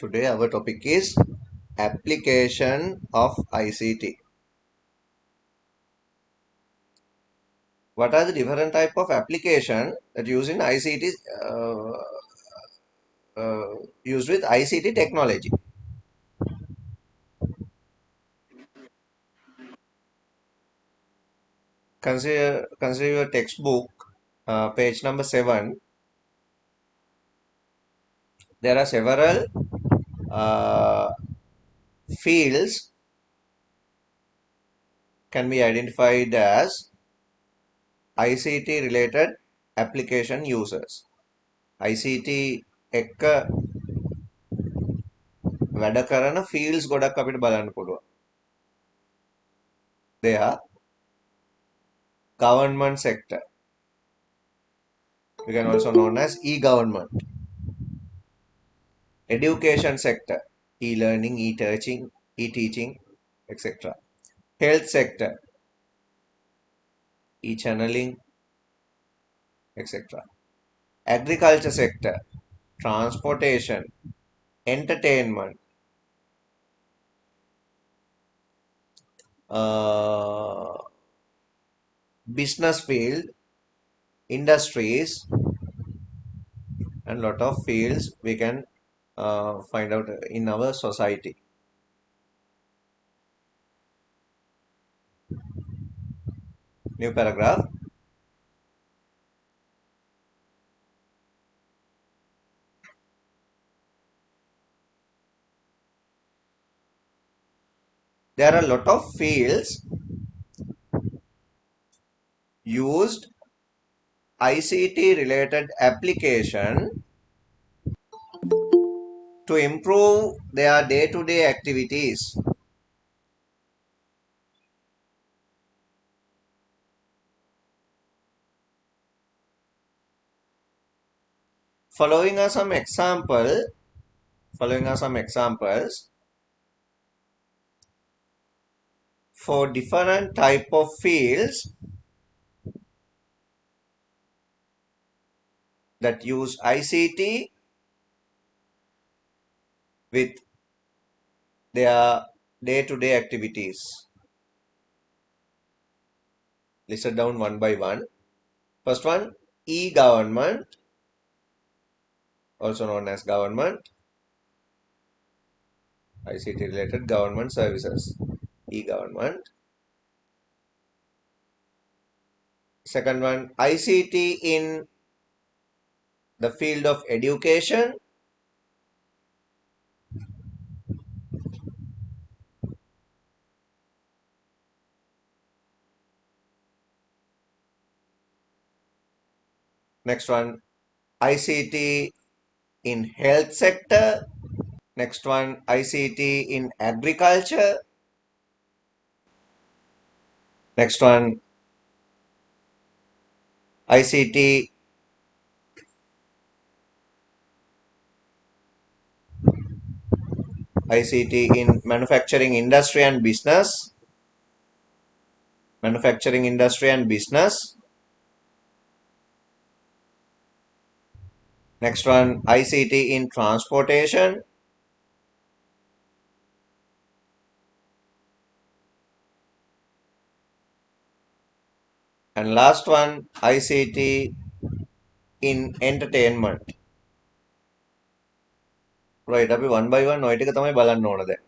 Today our topic is application of ICT. What are the different type of application that use in ICT used with ICT technology? Consider your textbook, page number 7. There are several uh, fields can be identified as ICT related application users. ICT එක වැඩ කරන fields ගොඩක් අපිට බලන්න පුළුවන්. They are government sector. You can also known as e-government, education sector, e-learning, e-teaching, e-teaching, etc. Health sector, e-channeling, etc. Agriculture sector, transportation, entertainment, uh, business field, industries, and lot of fields we can find out in our society. New paragraph. There are a lot of fields used ICT related application to improve their day-to-day activities. Following are some examples for different type of fields that use ICT with their day-to-day activities. Listed down one by one. First one, e-government, also known as government, ICT related government services, e-government. Second one, ICT in the field of education. Next one, ICT in health sector. Next one, ICT in agriculture. Next one, ICT ICT in manufacturing industry and business. Manufacturing industry and business. Next one, ICT in transportation. And last one, ICT in entertainment. Right, අපි one by one ඔය ටික තමයි බලන්න ඕන දැන්.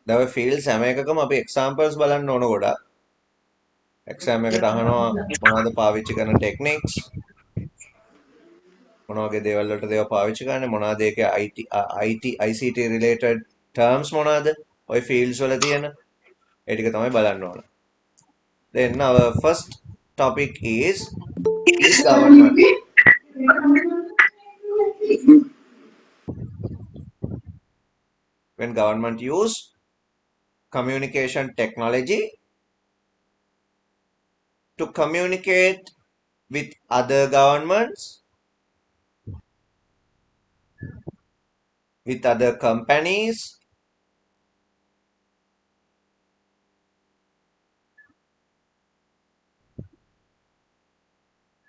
දැන් ඔය fields හැම එකකම අපි examples බලන්න ඕන ගොඩක්. exam එකට අහනවා මොනවද පාවිච්චි කරන techniques, මොන වගේ දේවල් වලට දේව පාවිච්චි කරන්නේ, මොනවද ඒකේ ICT related terms මොනවද ඔය fields වල තියෙන ඒ ටික තමයි බලන්න ඕන. Then our first topic is e-government. When government use communication technology to communicate with other governments, with other companies,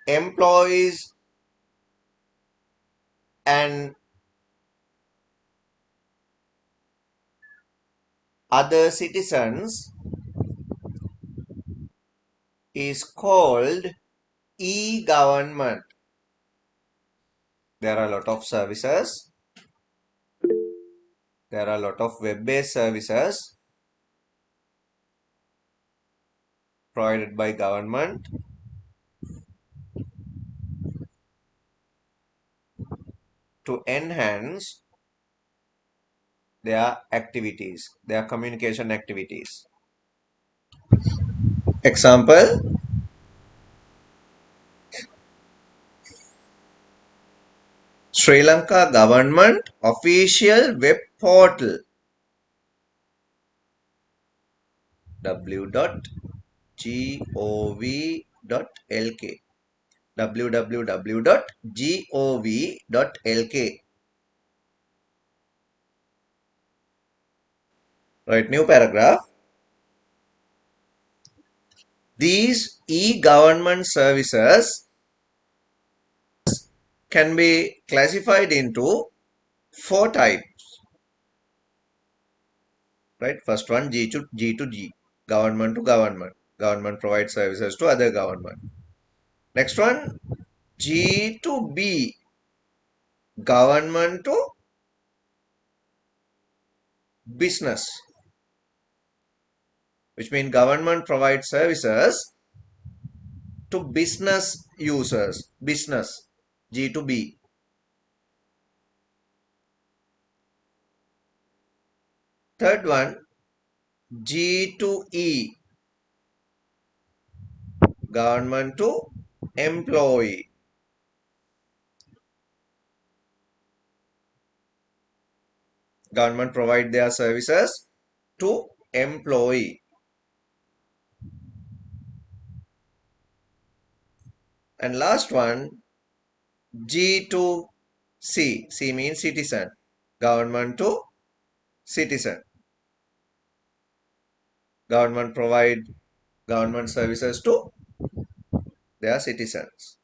employees, and other citizens is called e-government. There are a lot of services. There are a lot of web-based services provided by government to enhance their activities, their communication activities. Example, Sri Lanka government official web portal www.gov.lk www.gov.lk. Right, new paragraph. These e-government services can be classified into four types. Right, first one G to G, government to government. Government provides services to other government. Next one G to B, government to business, which means government provides services to business users, business, G to B. Third one, G to E, government to employee. Government provide their services to employee. And last one, G to C. C means citizen. Government to citizen. Government provide government services to their citizens.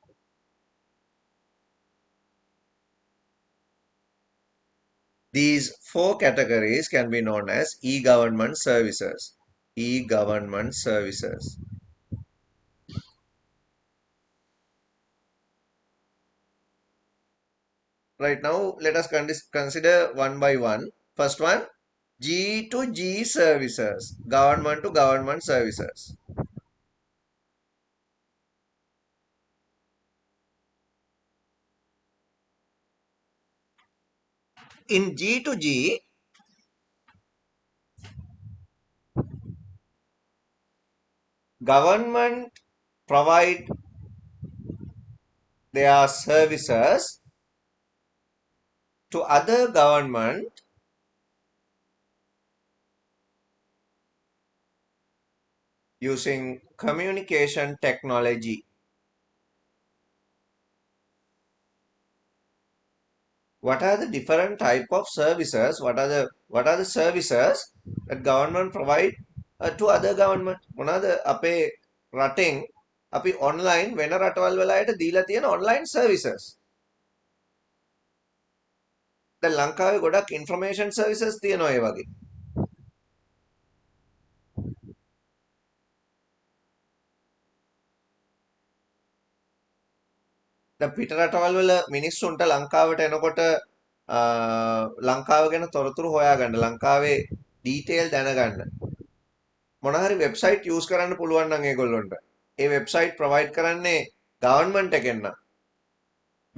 These four categories can be known as e-government services. E-government services. Right now, let us consider one by one. First one, G to G services, government to government services. In G to G, government provide their services to other government using communication technology. What are the different type of services? What are the services that government provide to other government? මොනවාද අපේ රටෙන් අපි online වෙන රටවල් වල අයට දීලා තියෙන online services? දැන් ලංකාවේ ගොඩක් information services තියෙනවා ඒ වගේ. දැන් පිට රටවල් වල මිනිස්සුන්ට ලංකාවට එනකොට ලංකාව ගැන තොරතුරු හොයාගන්න ලංකාවේ ඩීටේල් දැනගන්න මොන හරි වෙබ්සයිට් යූස් කරන්න පුළුවන් නම් ඒගොල්ලොන්ට ඒ වෙබ්සයිට් ප්‍රොවයිඩ් කරන්නේ ගවර්න්මන්ට් එකෙන් නම්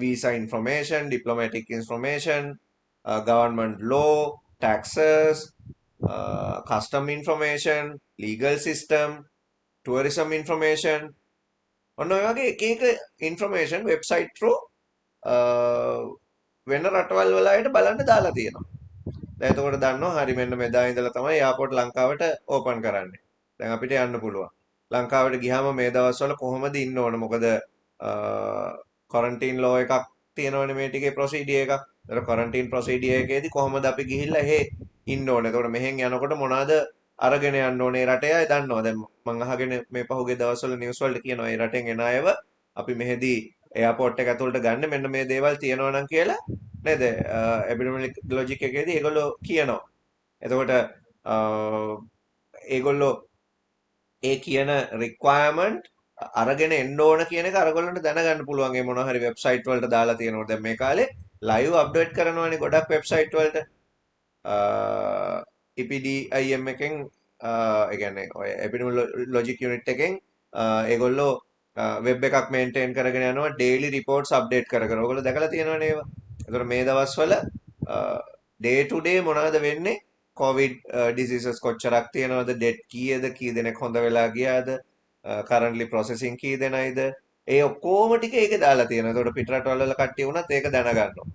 visa information, diplomatic information, government law, taxes, custom information, legal system, tourism information ඔන්න ඔය වගේ එක එක information website through වෙන රටවල් වල අයට බලන්න දාලා තියෙනවා. දැන් එතකොට දන්නවා හරි මෙන්න මෙදා ඉඳලා තමයි එයාපෝට් ලංකාවට ඕපන් කරන්නේ. දැන් අපිට යන්න පුළුවන්. ලංකාවට ගියාම මේ දවස්වල කොහොමද ඉන්න ඕන? මොකද quarantine law එකක් තියෙනවනේ මේ ටිකේ procedure එකක්. ඒතර quarantine procedure එකේදී කොහොමද අපි ගිහිල්ලා එහෙ ඉන්න ඕනේ? එතකොට මෙහෙන් යනකොට මොනවාද අරගෙන යන්න ඕනේ රටේ අය දන්නවා. දැන් මම අහගෙන මේ පහුගිය දවස්වල නිවුස් වලට කියනවා මේ රටෙන් එන අයව අපි මෙහෙදී එයාපෝට් එක ඇතුළට ගන්න මෙන්න මේ දේවල් තියෙනවා නම් කියලා නේද? එපිඩෙමියොලොජික් එකේදී ඒගොල්ලෝ කියනවා. එතකොට ඒගොල්ලෝ ඒ කියන රික්වයර්මන්ට් අරගෙන එන්න ඕන කියන එක අරගොල්ලන්ට දැනගන්න පුළුවන්. ඒ මොනවා හරි වෙබ්සයිට් වලට දාලා තියෙනවා. දැන් මේ කාලේ ලයිව් අප්ඩේට් කරනවානේ ගොඩක් වෙබ්සයිට් වලට. EPDIM එකෙන් ඒ කියන්නේ ඔය එපිඩෙමියොලොජික් යුනිට් එකෙන් ඒගොල්ලෝ වෙබ් එකක් මේන්ටේන් කරගෙන යනවා ඩේලි රිපෝට්ස් අප්ඩේට් කර කර. ඔයගොල්ලෝ දැකලා තියෙනවනේ ඒවා. ඒතර මේ දවස්වල ඩේ ටු ඩේ මොනවද වෙන්නේ? කොවිඩ් ඩිසීසස් කොච්චරක් තියෙනවද? ඩෙඩ් කීයද? කී දෙනෙක් හොඳ වෙලා ගියාද? කරන්ට්ලි ප්‍රොසෙසින් කී දෙනයිද? ඒ ඔක්කොම ටික ඒකේ දාලා තියෙනවා. ඒතකොට පිටරටවල වල කට්ටිය වුණත් ඒක දැනගන්නවා.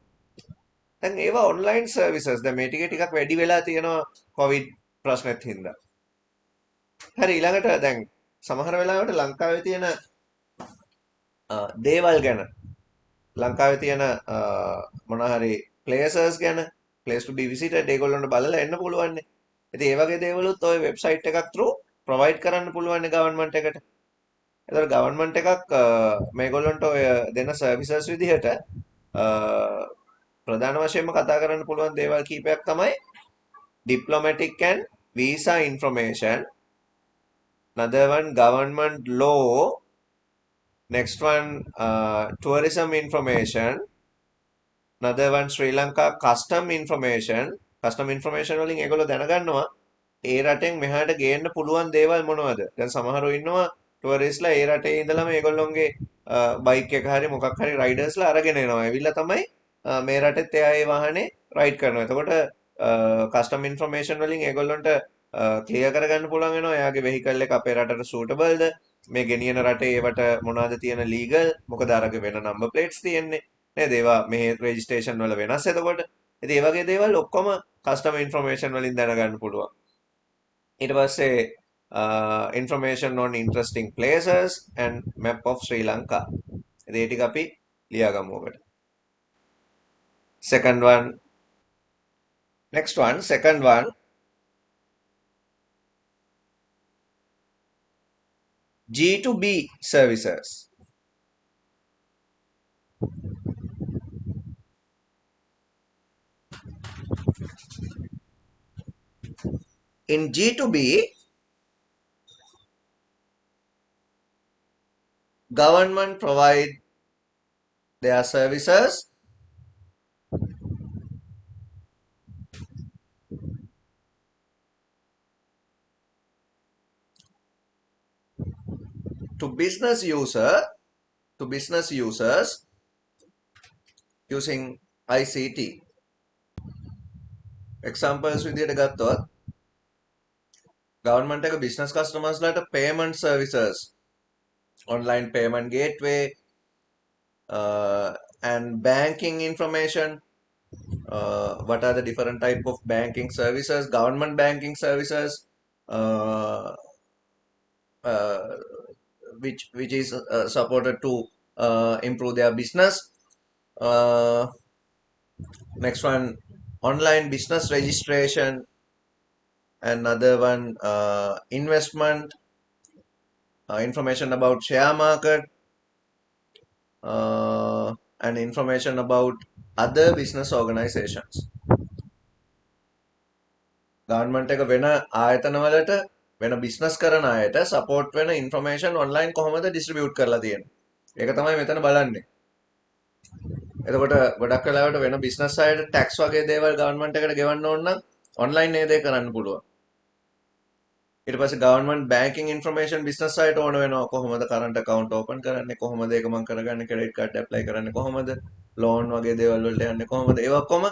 දැන් ඒවා ඔන්ලයින් සර්විසස්. දැන් මේ ටික වැඩි වෙලා තියෙනවා කොවිඩ් ප්‍රශ්නෙත් හින්දා. හරි ඊළඟට දැන් සමහර වෙලාවට ලංකාවේ තියෙන දේවල් ගැන ලංකාවේ තියෙන මොනවා හරි ප්ලේසර්ස් ගැන place to be visited ඒගොල්ලන්ට බලලා එන්න පුළුවන් නේ. ඉතින් ඒ වගේ දේවලුත් ඔය වෙබ්සයිට් එකක් through provide කරන්න පුළුවන් නේ ගවර්න්මන්ට් එකට. ඒතර ගවර්න්මන්ට් එකක් මේගොල්ලන්ට ඔය දෙන සර්විසස් විදිහට ප්‍රධාන වශයෙන්ම කතා කරන්න පුළුවන් දේවල් කීපයක් තමයි diplomatic and visa information, another one government law, next one tourism information, another one Sri Lanka custom information. custom information වලින් ඒගොල්ලෝ දැනගන්නවා ඒ රටෙන් මෙහාට ගේන්න පුළුවන් දේවල් මොනවද. දැන් සමහරව ඉන්නවා ටුවරිස්ට්ලා ඒ රටේ ඉඳලම ඒගොල්ලොන්ගේ බයික් එක හරි මොකක් හරි රයිඩර්ස්ලා අරගෙන එනවා. ඇවිල්ලා තමයි මේ රටෙත් එයා ඒ වාහනේ රයිඩ් කරනවා. එතකොට කස්ටම් ඉන්ෆර්මේෂන් වලින් ඒගොල්ලොන්ට ක්ලියර් කරගන්න පුළුවන් වෙනවා එයාගේ වෙහිකල් එක අපේ රටට සූටබල්ද, මේ ගෙනියන රටේ ඒවට මොනවද තියෙන ලීගල්, මොකද අරගේ වෙන නම්බර් ප්ලේට්ස් තියෙන්නේ නේද, ඒවා මෙහි රෙජිස්ට්‍රේෂන් වල වෙනස්. එතකොට ඉතින් ඒ වගේ දේවල් ඔක්කොම කස්ටම් ඉන්ෆර්මේෂන් වලින් දැනගන්න පුළුවන්. ඊට පස්සේ information on interesting places and map of Sri Lanka. ඉතින් ඒ ටික අපි ලියාගමු ඔකට. Second one, next one, second one, G2B services. In G2B, government provide their services to business users using ICT. Examples විදිහට ගත්තොත් government එක business customers ලාට payment services, online payment gateway, and banking information. What are the different type of banking services? Government banking services, which is supported to improve their business. Next one, online business registration. Another one, investment, information about share market, and information about other business organizations. Government එක වෙන ආයතනවලට වෙන business කරන අයට support වෙන information online කොහොමද distribute කරලා තියෙන්නේ. ඒක තමයි මෙතන බලන්නේ. එතකොට ගොඩක් වෙලාවට වෙන බිස්නස් අයට ටැක්ස් වගේ දේවල් ගවර්න්මන්ට් එකට ගෙවන්න ඕන නම් ඔන්ලයින් නේද ඒක කරන්න පුළුවන්. ඊට පස්සේ ගවර්න්මන්ට් බැංකින් ඉන්ෆර්මේෂන් බිස්නස් අයට ඕන වෙනවා. කොහොමද කරන්ට් account open කරන්නේ, කොහොමද ඒක මම කරගන්නේ, ක්‍රෙඩිට් කාඩ් ඇප්ලයි කරන්නේ කොහොමද, ලෝන් වගේ දේවල් වලට යන්නේ කොහොමද, ඒවා ඔක්කොම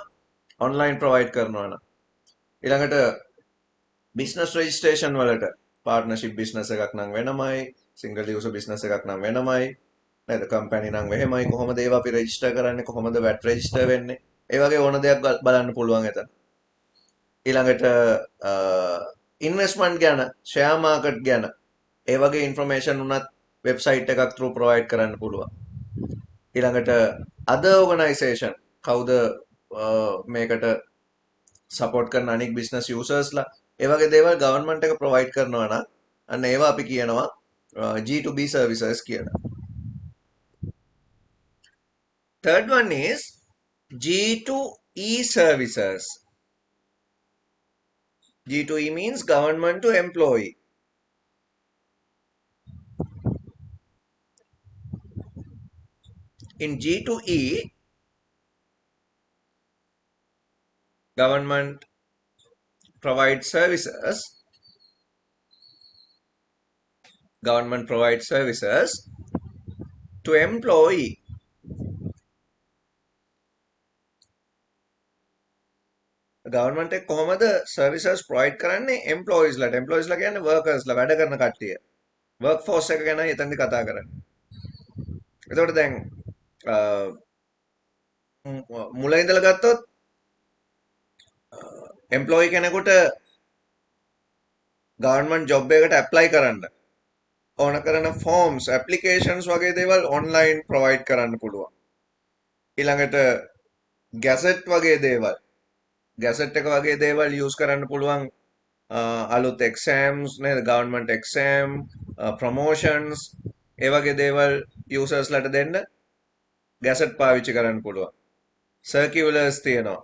ඔන්ලයින් ප්‍රොවයිඩ් කරනවා නම්. ඊළඟට බිස්නස් රෙජිස්ට්‍රේෂන් වලට පාර්ට්නර්ෂිප් බිස්නස් එකක් නම් වෙනමයි, සිංගල් යූසර් බිස්නස් එකක් නම් වෙනමයි නේද, කම්පැනි නම් වෙහෙමයි, කොහොමද ඒවා අපි රෙජිස්ටර් කරන්නේ, කොහොමද වැට් රෙජිස්ටර් වෙන්නේ, ඒ වගේ ඕන දෙයක් බලන්න පුළුවන් එතන. ඊළඟට ඉන්වෙස්ට්මන්ට් ගැන, ෂෙයා මාකට් ගැන ඒ වගේ ඉන්ෆර්මේෂන් උනත් වෙබ්සයිට් එකක් through provide කරන්න පුළුවන්. ඊළඟට other organization කවුද මේකට සපෝට් කරන අනික් බිස්නස් යූසර්ස්ලා, ඒ වගේ දේවල් ගවර්න්මන්ට් එක ප්‍රොවයිඩ් කරනවා නම් අන්න ඒවා අපි කියනවා G2B services කියලා. Third one is G2E services. G2E means government to employee. In G2E, government provides services. Government provides services to employee. Government එක කොහොමද සර්විසස් ප්‍රොවයිඩ් කරන්නේ එම්ප්ලොයිස්ලාට එම්ප්ලොයිස්ලා කියන්නේ වර්කර්ස්ලා වැඩ කරන කට්ටිය වර්ක් ෆෝස් එක ගැන එතනදි කතා කරන්නේ එතකොට දැන් මුල ඉඳලා ගත්තොත් එම්ප්ලොයි කෙනෙකුට ගවර්න්මන්ට් ජොබ් එකකට ඇප්ලයි කරන්න ඕන කරන ෆෝම්ස් ඇප්ලිකේෂන්ස් වගේ දේවල් ඔන්ලයින් ප්‍රොවයිඩ් කරන්න පුළුවන් ඊළඟට ගැසට් වගේ දේවල් ගැසට් එක වගේ දේවල් යූස් කරන්න පුළුවන් අලුත් එක්සෑම්ස් නේද ගවර්න්මන්ට් එක්සෑම් ප්‍රොමෝෂන්ස් ඒ වගේ දේවල් යූසර්ස්ලට දෙන්න ගැසට් පාවිච්චි කරන්න පුළුවන් සර්කියුලර්ස් තියෙනවා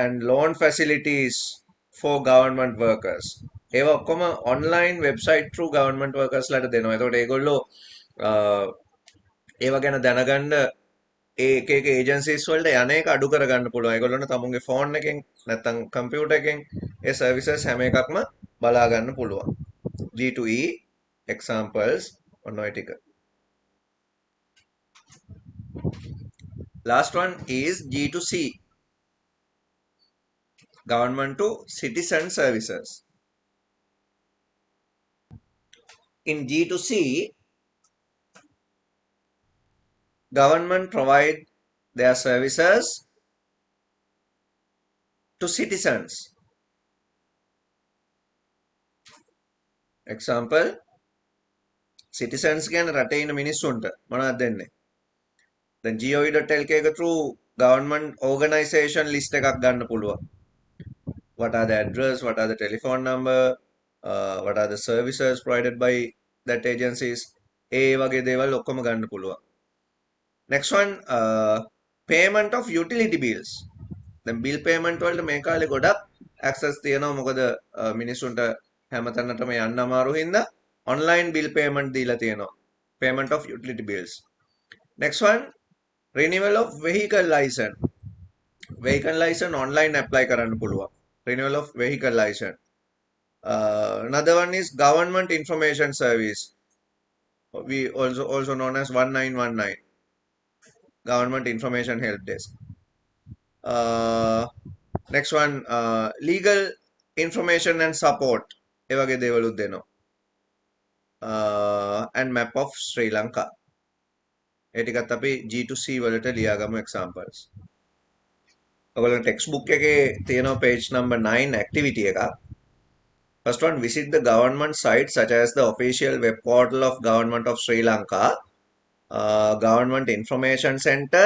and loan facilities for government workers ඒවා ඔක්කොම online website through government workers ලට දෙනවා එතකොට ඒගොල්ලෝ ඒව ගැන දැනගන්න ඒ එක ඒජන්සිස් වලට යන එක අඩු කරගන්න පුළුවන්. ඒගොල්ලොන්ට තමුන්ගේ ෆෝන් එකෙන් නැත්නම් කම්පියුටර් එකෙන් ඒ සර්විසස් හැම එකක්ම බලා ගන්න පුළුවන්. G2E examples ඔන්න ඔය ටික. Last one is G2C. Government to citizen services. In G2C, government provide their services to citizens. Example, citizens කියන්නේ රටේ ඉන්න මිනිස්සුන්ට මොනවද දෙන්නේ? දැන් gov.lk එක through government organization list එකක් ගන්න පුළුවන්. What are the address, what are the telephone number, what are the services provided by that agencies ඒ වගේ දේවල් ඔක්කොම ගන්න පුළුවන්. Next one, payment of utility bills. දැන් bill payment වලට මේ කාලේ ගොඩක් access තියෙනවා මොකද මිනිස්සුන්ට හැමතැනටම යන්න අමාරු හින්දා online bill payment දීලා තියෙනවා. Payment of utility bills. Next one, renewal of vehicle license. Vehicle license online apply කරන්න පුළුවන්. Renewal of vehicle license. Another one is government information service. We also known as 1919. Government information help desk. Next one, legal information and support. ඒ වගේ දේවලුත් දෙනවා. And map of Sri Lanka. ඒ ටිකත් අපි G2C වලට ලියාගමු examples. ඔයගොල්ලෝ textbook එකේ තියෙනවා page number 9 activity එකක්. First one, visit the government sites such as the official web portal of Government of Sri Lanka, Government Information Center,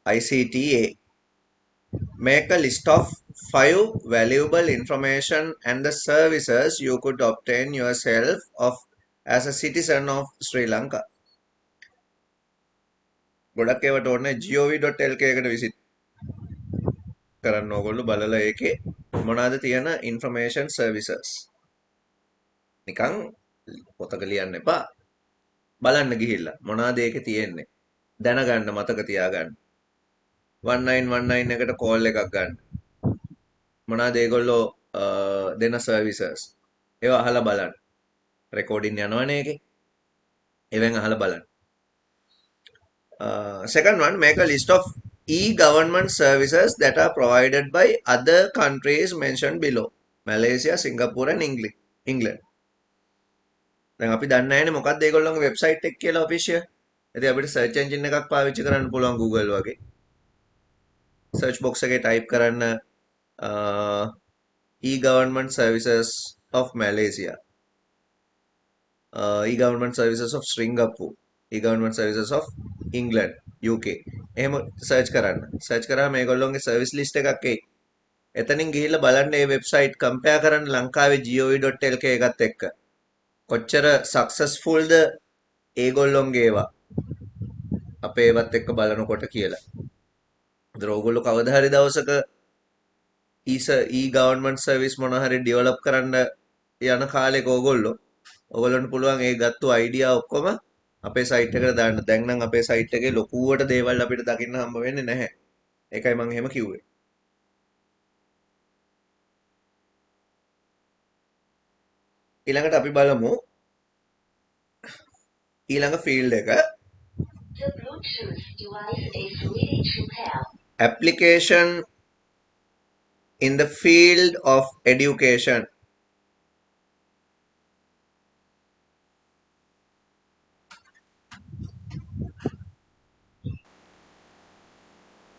ICTA. Make a list of 5 valuable information and the services you could obtain yourself as a citizen of Sri Lanka. ගොඩක් ඒවට ඕනේ gov.lk එකට visit කරන්න ඕගොල්ලෝ බලලා ඒකේ මොනවාද තියෙන information services. නිකන් පොතක ලියන්න එපා. බලන්න ගිහිල්ලා මොනවාද ඒකේ තියෙන්නේ. දැනගන්න මතක තියාගන්න. 1919 එකට කෝල් එකක් ගන්න. මොනවාද ඒගොල්ලෝ දෙන සර්විසස්. ඒවා අහලා බලන්න. රෙකෝඩින් යනවනේ ඒකේ. ඒවෙන් අහලා බලන්න. Second one, make a list of e-government services that are provided by other countries mentioned below. Malaysia, Singapore and England. දැන් අපි දන්නේ නැහැනේ මොකක්ද ඒගොල්ලෝගේ වෙබ්සයිට් එක කියලා ඔෆිෂියල්. ඉතින් අපිට සර්ච් එන්ජින් එකක් පාවිච්චි කරන්න පුළුවන් Google වගේ. සර්ච් බොක්ස් එකේ ටයිප් කරන්න e-government services of Malaysia, e-government services of Singapore, e-government services of England, UK. එහෙම සර්ච් කරන්න. සර්ච් කරාම මේගොල්ලෝගේ සර්විස් ලිස්ට් එකක් එයි. එතනින් ගිහිල්ලා බලන්න මේ වෙබ්සයිට් කම්පෙයාර් කරන්න ලංකාවේ gov.lk එකත් එක්ක. කොච්චර සක්සස්ෆුල්ද ඒගොල්ලොන්ගේ ඒවා. අපේ ඒවත් එක්ක බලනකොට කියලා. ඒතර ඕගොල්ලෝ කවදා හරි දවසක e-government service මොනවා හරි develop කරන්න යන කාලෙක ඕගොල්ලන්ට පුළුවන් ඒ ගත්තු idea ඔක්කොම අපේ site එකට දාන්න. දැන් නම් අපේ site එකේ ලොකුවට දේවල් අපිට දකින්න හම්බ වෙන්නේ නැහැ. ඒකයි මම එහෙම කිව්වේ. ඊළඟට අපි බලමු ඊළඟ field එක The Bluetooth device is ready to pair. application in the field of education.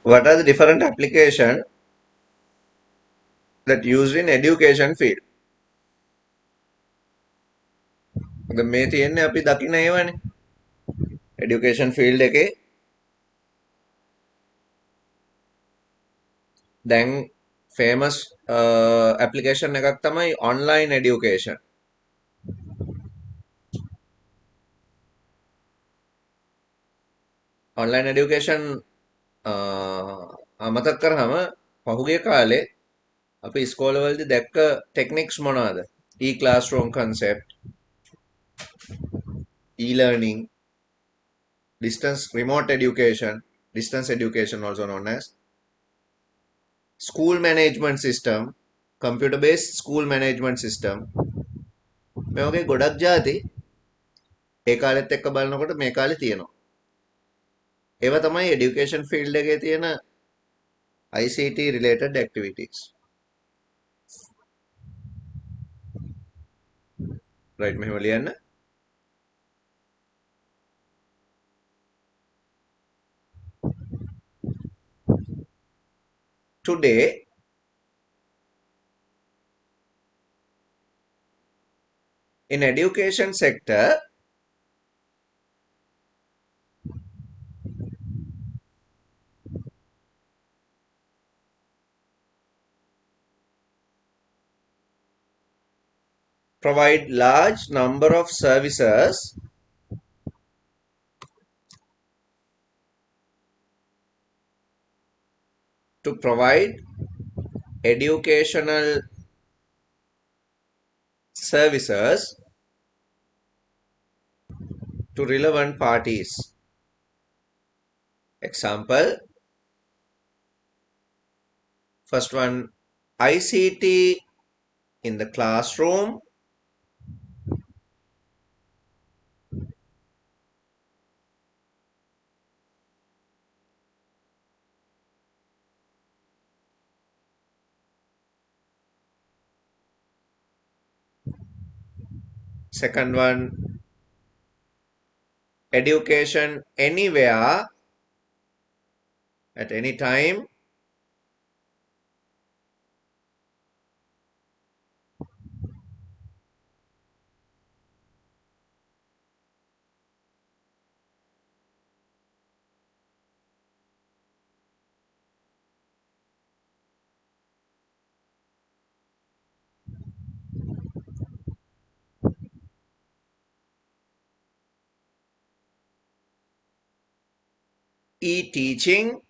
What are the different applications that used in education field? මේ තියෙන්නේ අපි දකින්න ඒවානේ. education field එකේ දැන් famous application එකක් තමයි online education. online education අමතක කරාම පහුගිය කාලේ අපි ඉස්කෝලවලදී දැක්ක ටෙක්නික්ස් මොනවාද? e-classroom concept, e-learning, remote education, distance education also known as school management system, computer based school management system. මේ වගේ ගොඩක් ಜಾති ඒ කාලෙත් එක්ක බලනකොට මේ කාලේ තියෙනවා. ඒවා තමයි education field එකේ තියෙන ICT related activities. right මෙහෙම ලියන්න. Today in education sector provide large number of services to provide educational services to relevant parties. Example, first one, ICT in the classroom, second one, education anywhere at any time, e-teaching,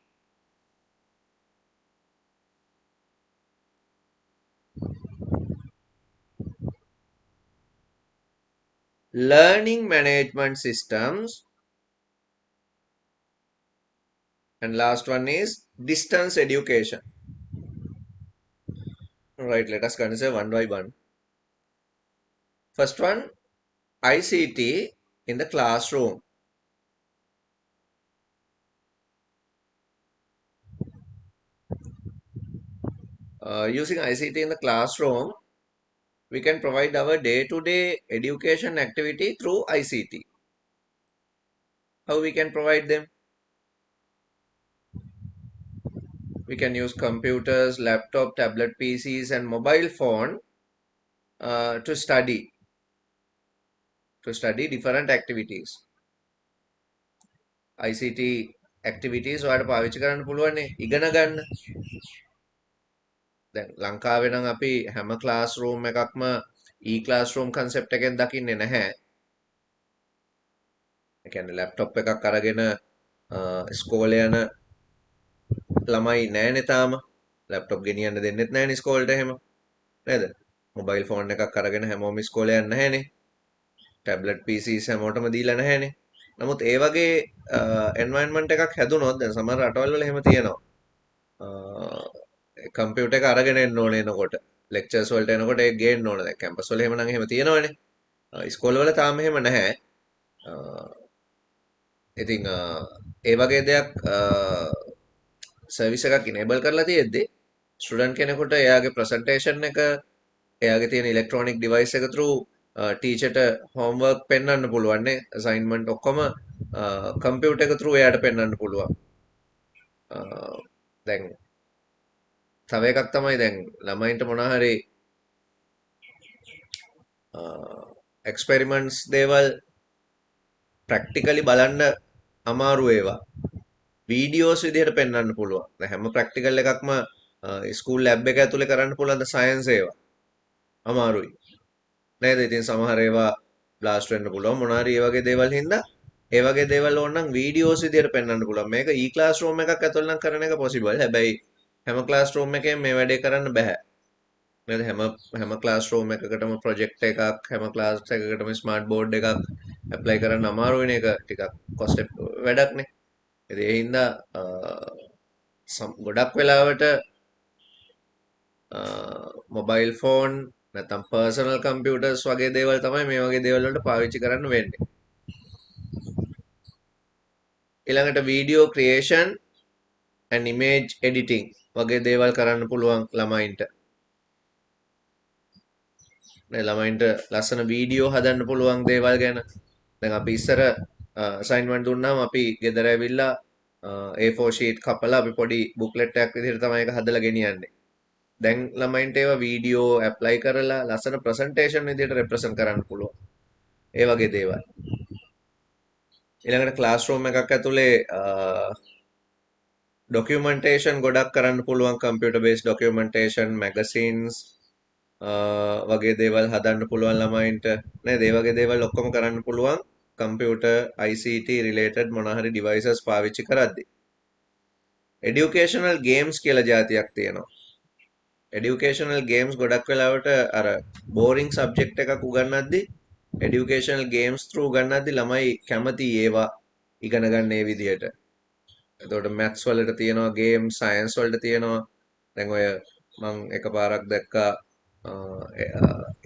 learning management systems, and last one is distance education. Right, let us consider one by one. First one, ICT in the classroom. Using ICT in the classroom, we can provide our day-to-day education activity through ICT. How we can provide them? We can use computers, laptop, tablet PCs, and mobile phone to study different activities. ICT activities ඔයාලට පාවිච්චි කරන්න පුළුවන් ඉගෙන ගන්න. දැන් ලංකාවේ නම් අපි හැම classroom එකක්ම e-classroom concept එකෙන් දකින්නේ නැහැ. ඒ කියන්නේ laptop එකක් අරගෙන ඉස්කෝලේ යන ළමයි නැහැනේ තාම. ලැප්ටොප් ගෙනියන්න දෙන්නෙත් නැහැ නේ ඉස්කෝලේට එහෙම. නේද? මොබයිල් ෆෝන් එකක් අරගෙන හැමෝම ඉස්කෝලේ යන්නේ නැහැනේ. ටැබ්ලට් PCs හැමෝටම දීලා නැහැනේ. නමුත් ඒ වගේ එන්වයරන්මන්ට් එකක් හැදුනොත් දැන් සමහර රටවල් වල එහෙම තියෙනවා. කම්පියුටර් එක අරගෙන එන්න ඕනේ එනකොට. ලෙක්චර්ස් වලට එනකොට ඒක ගේන්න ඕනේ. දැන් කැම්පස් වල එහෙම නම් එහෙම තියෙනවනේ. ඉස්කෝලවල තාම එහෙම නැහැ. ඉතින් ඒ වගේ දෙයක් සර්විස් එකක් ඉනේබල් කරලා තියෙද්දි ස්ටුඩන්ට් කෙනෙකුට එයාගේ ප්‍රසන්ටේෂන් එක එයාගේ තියෙන ඉලෙක්ට්‍රොනික ඩිවයිස් එක through ටීචර්ට හෝම්වර්ක් පෙන්වන්න පුළුවන් නේ අසයින්මන්ට් ඔක්කොම කම්පියුටර් එක through එයාට පෙන්වන්න පුළුවන්. දැන් තව එකක් තමයි දැන් ළමයින්ට මොනවා හරි එක්ස්පෙරිමන්ට්ස් දේවල් ප්‍රැක්ටිකලි බලන්න අමාරු ඒවා වීඩියෝස් විදිහට පෙන්වන්න පුළුවන්. දැන් හැම ප්‍රැක්ටිකල් එකක්ම ස්කූල් ලැබ් එක ඇතුලේ කරන්න පුළුවන් ද සයන්ස් ඒවා. අමාරුයි. නේද? ඉතින් සමහර ඒවා බ්ලාස්ට් වෙන්න පුළුවන් මොනවා හරි ඒ වගේ දේවල් හින්දා ඒ වගේ දේවල් ඕන නම් වීඩියෝස් විදිහට පෙන්වන්න පුළුවන්. මේක ඊ ක්ලාස් රූම් එකක් ඇතුළේ නම් කරන එක පොසිබල්. හැබැයි හැම ක්ලාස් රූම් එකෙන් මේ වැඩේ කරන්න බෑ. නේද? හැම ක්ලාස් රූම් එකකටම ප්‍රොජෙක්ට් එකක් හැම ක්ලාස් එකකටම ස්මාර්ට් බෝඩ් එකක් ඇප්ලයි කරන්න අමාරුයිනේ. ඒක ටිකක් කොස්ට් වැඩක්නේ. ඉතින් ඒ හින්දා ගොඩක් වෙලාවට මොබයිල් ෆෝන් නැත්නම් පර්සනල් කම්පියුටර්ස් වගේ දේවල් තමයි මේ වගේ දේවල් වලට පාවිච්චි කරන්න වෙන්නේ. ඊළඟට video creation and image editing වගේ දේවල් කරන්න පුළුවන් ළමයින්ට. නේ ළමයින්ට ලස්සන වීඩියෝ හදන්න පුළුවන් දේවල් ගැන. දැන් අපි ඉස්සර අසයින්මන්ට් දුන්නාම අපි ගෙදර ඇවිල්ලා A4 sheet කපලා අපි පොඩි බුක්ලට් එකක් විදිහට තමයි ඒක හදලා ගෙනියන්නේ. දැන් ළමයින්ට ඒවා වීඩියෝ ඇප්ලයි කරලා ලස්සන ප්‍රසන්ටේෂන් විදිහට රෙප්‍රසන්ට් කරන්න පුළුවන්. ඒ වගේ දේවල්. ඊළඟට ක්ලාස් රූම් එකක් ඇතුලේ ඩොකියුමන්ටේෂන් ගොඩක් කරන්න පුළුවන් කම්පියුටර් බේස් ඩොකියුමන්ටේෂන් මැගසින්ස් වගේ දේවල් හදන්න පුළුවන් ළමයින්ට නේද? ඒ වගේ දේවල් ඔක්කොම කරන්න පුළුවන් කම්පියුටර් ICT රිලේටඩ් මොනවා හරි ඩිවයිසස් පාවිච්චි කරද්දී. එඩියුකේෂනල් ගේම්ස් කියලා જાතියක් තියෙනවා. එඩියුකේෂනල් ගේම්ස් ගොඩක් වෙලාවට අර බෝරිං සබ්ජෙක්ට් එකක් උගන්වද්දී එඩියුකේෂනල් ගේම්ස් through උගන්වද්දී ළමයි කැමති ඒවා ඉගෙන ගන්න ඒ විදිහට. එතකොට මැත්ස් වලට තියෙනවා ගේම් සයන්ස් වලට තියෙනවා. දැන් ඔය මම එකපාරක් දැක්කා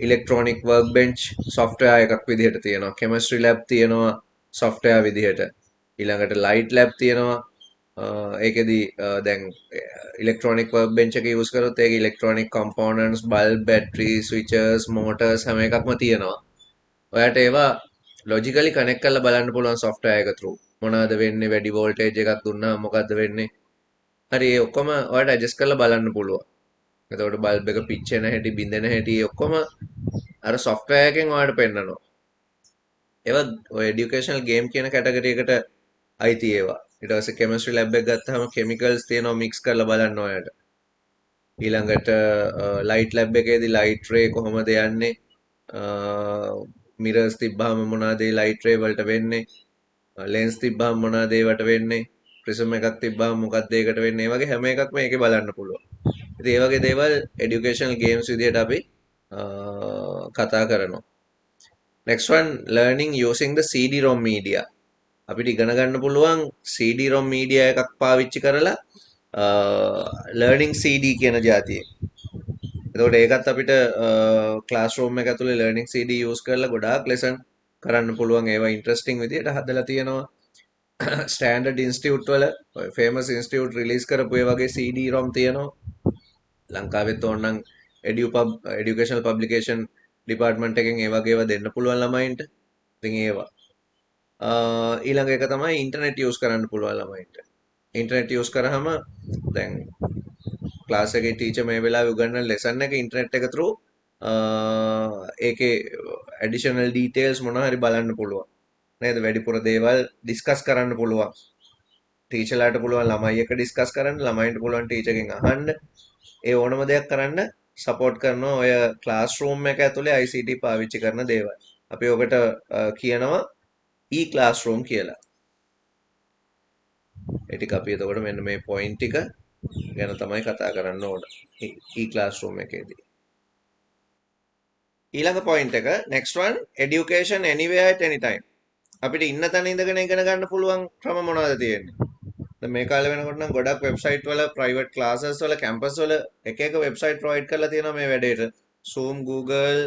ඉලෙක්ට්‍රොනික වර්ක් බෙන්ච් software එකක් විදිහට තියෙනවා. කෙමිස්ට්‍රි ලැබ් තියෙනවා software විදිහට. ඊළඟට ලයිට් ලැබ් තියෙනවා. ඒකෙදි දැන් ඉලෙක්ට්‍රොනික වර්ක් බෙන්ච් එක යූස් කරොත් ඒක ඉලෙක්ට්‍රොනික කම්පෝනන්ට්ස් බල්බ් බැටරි ස්විචර්ස් මෝටර්ස් හැම එකක්ම තියෙනවා. ඔයාට ඒවා ලොජිකලි කනෙක්ට් කරලා බලන්න පුළුවන් software එක through. මොනවද වෙන්නේ වැඩි වෝල්ටේජ් එකක් දුන්නා මොකද්ද වෙන්නේ? හරි ඒ ඔක්කොම ඔයාලට ඇඩ්ජස්ට් කරලා බලන්න පුළුවන්. එතකොට බල්බ් එක පිච්චෙන හැටි බිඳෙන හැටි ඔක්කොම අර software එකෙන් ඔයාලට පෙන්නනවා. ඒවා ඔය এডুকেෂනල් ගේම් කියන කැටගරි එකට අයිති ඒවා. ඊට පස්සේ කෙමිස්ට්‍රි ලැබ් එක ගත්තාම කෙමිකල්ස් තියෙනවා මික්ස් කරලා බලන්න ඔයාලට. ඊළඟට ලයිට් ලැබ් එකේදී ලයිට් රේ කොහොමද යන්නේ? මිරර්ස් තිබ්බාම මොනවද ඒ ලයිට් රේ වලට වෙන්නේ? ලෙන්ස් තිබ්බාම මොනවද ඒවට වෙන්නේ? ප්‍රිසම් එකක් තිබ්බාම මොකක්ද ඒකට වෙන්නේ? ඒ වගේ හැම එකක්ම ඒකේ බලන්න පුළුවන්. ඉතින් ඒ වගේ දේවල් এডুকেෂනල් ගේම්ස් විදිහට අපි කතා කරනවා. next one learning using the CD-ROM media. අපිට ඉගෙන ගන්න පුළුවන් CD-ROM media එකක් පාවිච්චි කරලා learning CD කියන જાතියේ. එතකොට ඒකත් අපිට ක්ලාස්රූම් එක ඇතුලේ learning CD use කරලා ගොඩාක් lesson කරන්න පුළුවන්. ඒවා ඉන්ටරෙස්ටිං විදිහට හදලා තියෙනවා. ස්ටෑන්ඩඩ් ඉන්ස්ටිටියුට් වල ෆේමස් ඉන්ස්ටිටියුට් රිලීස් කරපු ඒ වගේ CD-ROM තියෙනවා. ලංකාවෙත් ඕනනම් එඩියුකේෂනල් පබ්ලිකේෂන් ඩිපාර්ට්මන්ට් එකෙන් ඒ වගේ ඒවා දෙන්න පුළුවන් ළමයින්ට. ඉතින් ඒවා ඊළඟ එක තමයි ඉන්ටර්නෙට් යූස් කරන්න පුළුවන් ළමයින්ට. ඉන්ටර්නෙට් යූස් කරාම දැන් ක්ලාස් එකේ ටීචර් මේ වෙලාවේ උගන්වන ලෙසන් එක ඉන්ටර්නෙට් එක through ඒකේ ඇඩිෂනල් ඩීටේල්ස් මොනවා හරි බලන්න පුළුවන්. නේද? වැඩිපුර දේවල් ඩිස්කස් කරන්න පුළුවන්. ටීචර්ලාට පුළුවන් ළමයි එක්ක ඩිස්කස් කරන්න, ළමයින්ට පුළුවන් ටීචර්ගෙන් අහන්න. ඒ ඕනම දෙයක් කරන්න සපෝට් කරනවා ඔය ක්ලාස් රූම් එක ඇතුලේ ICT පාවිච්චි කරන දේවල්. අපි ඔකට කියනවා e-classroom කියලා. ඒ ටික අපි එතකොට මෙන්න මේ පොයින්ට් ටික ගැන තමයි කතා කරන්න ඕන e-classroom එකේදී. ඊළඟ point එක next one education anywhere at any time. අපිට ඉන්න තැන ඉඳගෙන ඉගෙන ගන්න පුළුවන් ක්‍රම මොනවද තියෙන්නේ? දැන් මේ කාලේ වෙනකොට නම් ගොඩක් වෙබ්සයිට් වල private classes වල campus වල එක එක වෙබ්සයිට් provide කරලා තියෙනවා මේ වැඩේට. Zoom, Google,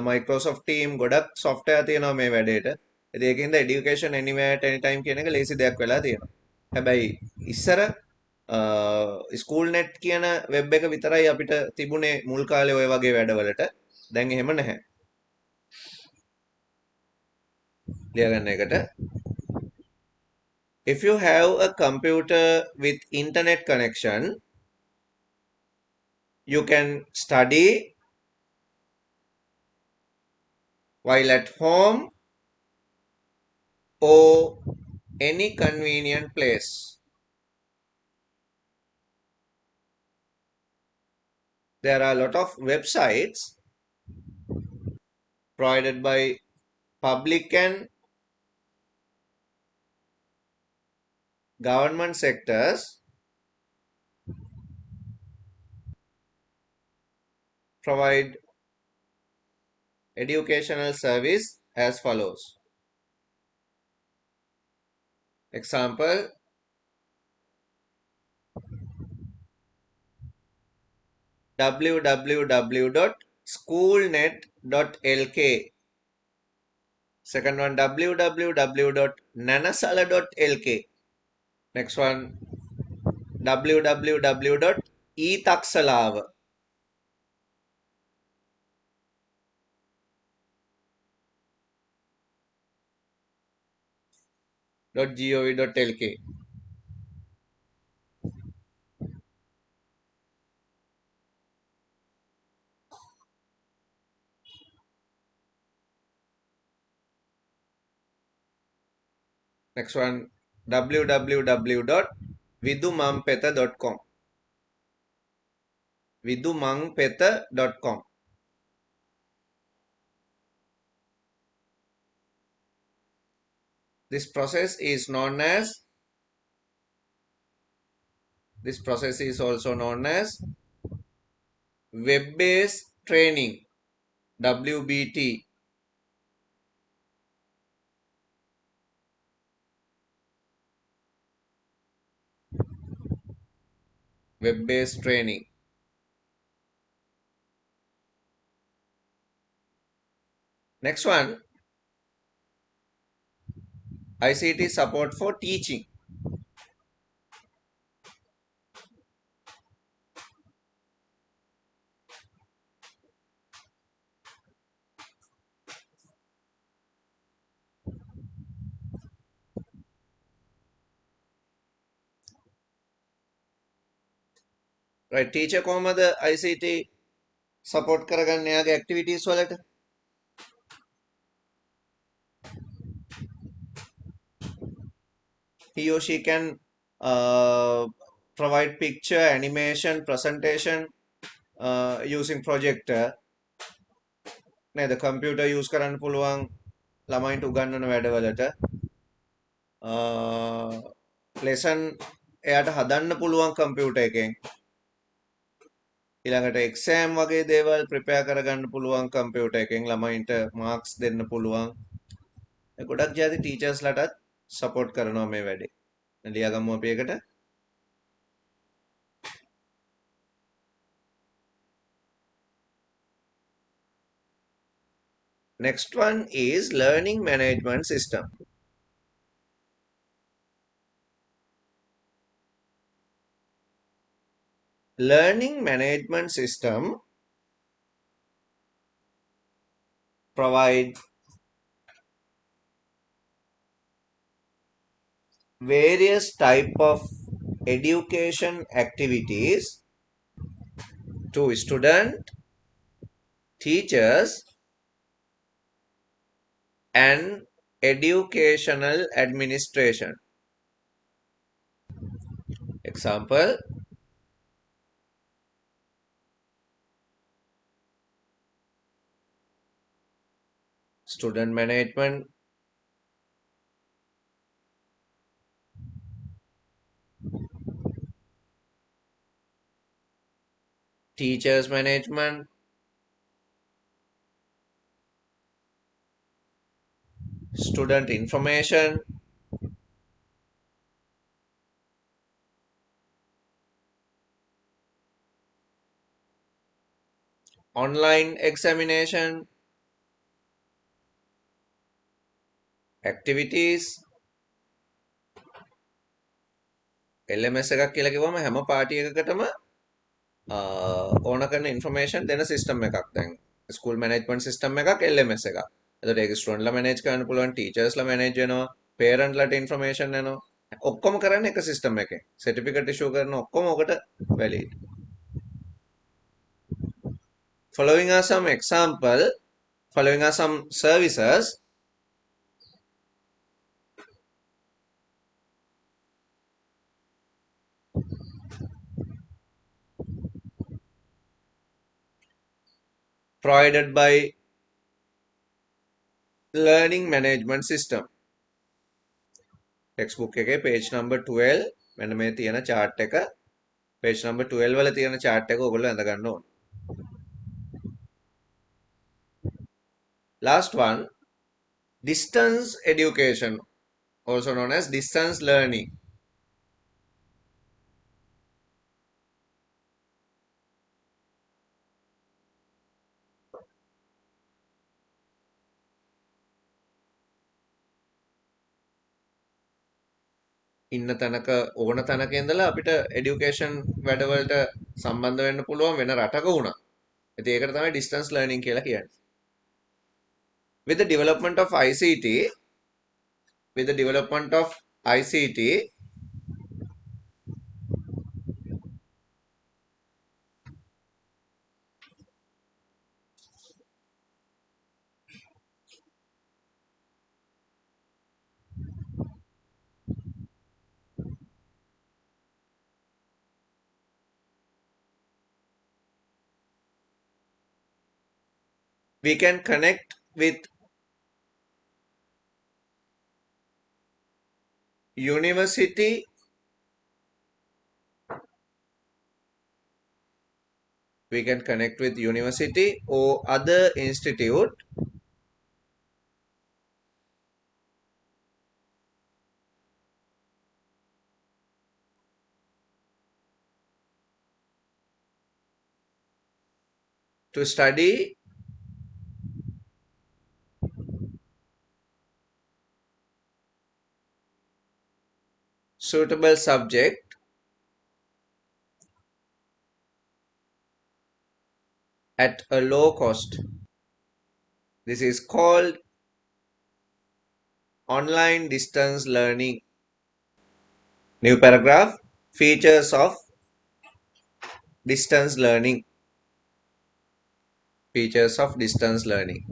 Microsoft Team ගොඩක් software තියෙනවා මේ වැඩේට. ඉතින් ඒකින්ද education anywhere at any time කියන එක ලේසි දෙයක් වෙලා තියෙනවා. හැබැයි ඉස්සර ස්කූල් නෙට් කියන වෙබ් එක විතරයි අපිට තිබුණේ මුල් කාලේ ඔය වගේ වැඩවලට. දැන් එහෙම නැහැ. ලියගන්න එකට if you have a computer with internet connection you can study while at home or any convenient place. There are a lot of websites provided by public and government sectors provide educational service as follows. Example, www.schoolnet.lk. Second one, www.nanasala.lk. Next one, www.etaksalawa. .gov.lk. Next one, www.vidumampetha.com. vidumampetha.com. This process is also known as web-based training, WBT. Web-based training. Next one, ICT support for teaching. Right, teacher කොහමද ICT support කරගන්නේ යාගේ activities වලට? He or she can provide picture, animation, presentation using projector. නේද? computer use කරන්න පුළුවන් ළමයින්ට උගන්වන වැඩවලට. lesson එයාට හදන්න පුළුවන් computer එකෙන්. ඊළඟට exam වගේ දේවල් prepare කරගන්න පුළුවන් computer එකෙන් ළමයින්ට marks දෙන්න පුළුවන්. ගොඩක් ජාති teachers ලටත් support කරනවා මේ වැඩේ. ලියාගමු අපි එකට. Next one is learning management system. Learning management system provide various type of education activities to student, teachers and educational administration. Example, student management, teachers management, student information, online examination, activities, LMS එකක් කියලා කිව්වම හැම party එකකටම ඕන කරන information දෙන system එකක් දැන් school management system එකක් LMS එකක්. එතකොට ඒක ස්ටුඩන්ට්ලා මැනේජ් කරන්න පුළුවන්, ටීචර්ස්ලා මැනේජ් වෙනවා, පේරන්ට්ලාට ඉන්ෆර්මේෂන් එනවා. ඔක්කොම කරන්නේ එක සිස්ටම් එකෙන්. සර්ටිෆිකේට් ඉෂුව කරන ඔක්කොම ඔකට valid. Following are some example, following are some services provided by learning management system. Textbook එකේ page number 12 මෙන්න මේ තියෙන chart එක page number 12 වල තියෙන chart එක ඔයගොල්ලෝ අඳ ගන්න ඕන. Last one, distance education, also known as distance learning. ඉන්න තැනක ඕන තැනක ඉඳලා අපිට එඩියුකේෂන් වැඩවලට සම්බන්ධ වෙන්න පුළුවන් වෙන රටක වුණා. ඉතින් ඒකට තමයි distance learning කියලා කියන්නේ. With the development of ICT, with the development of ICT, we can connect with university, we can connect with university or other institute to study suitable subject at a low cost. This is called online distance learning. New paragraph, features of distance learning. Features of distance learning.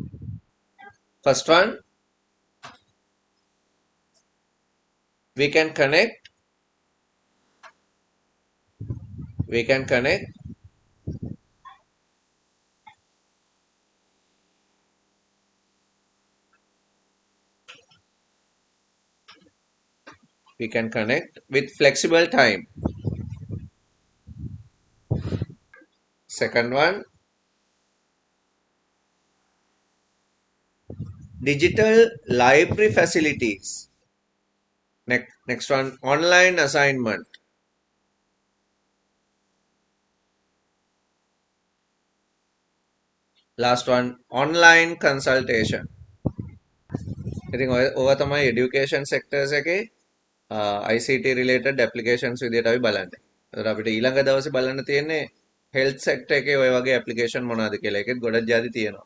First one, we can connect we can connect with flexible time. Second one, digital library facilities. Next one, online assignment. Last one, online consultation. ඉතින් ඔය තමයි education sectors එකේ ICT related applications විදියට අපි බලන්නේ. ඒතර අපිට ඊළඟ දවසේ බලන්න තියෙන්නේ health sector එකේ ඔය වගේ application මොනවද කියලා. ඒකෙත් ගොඩක් ಜಾති තියෙනවා.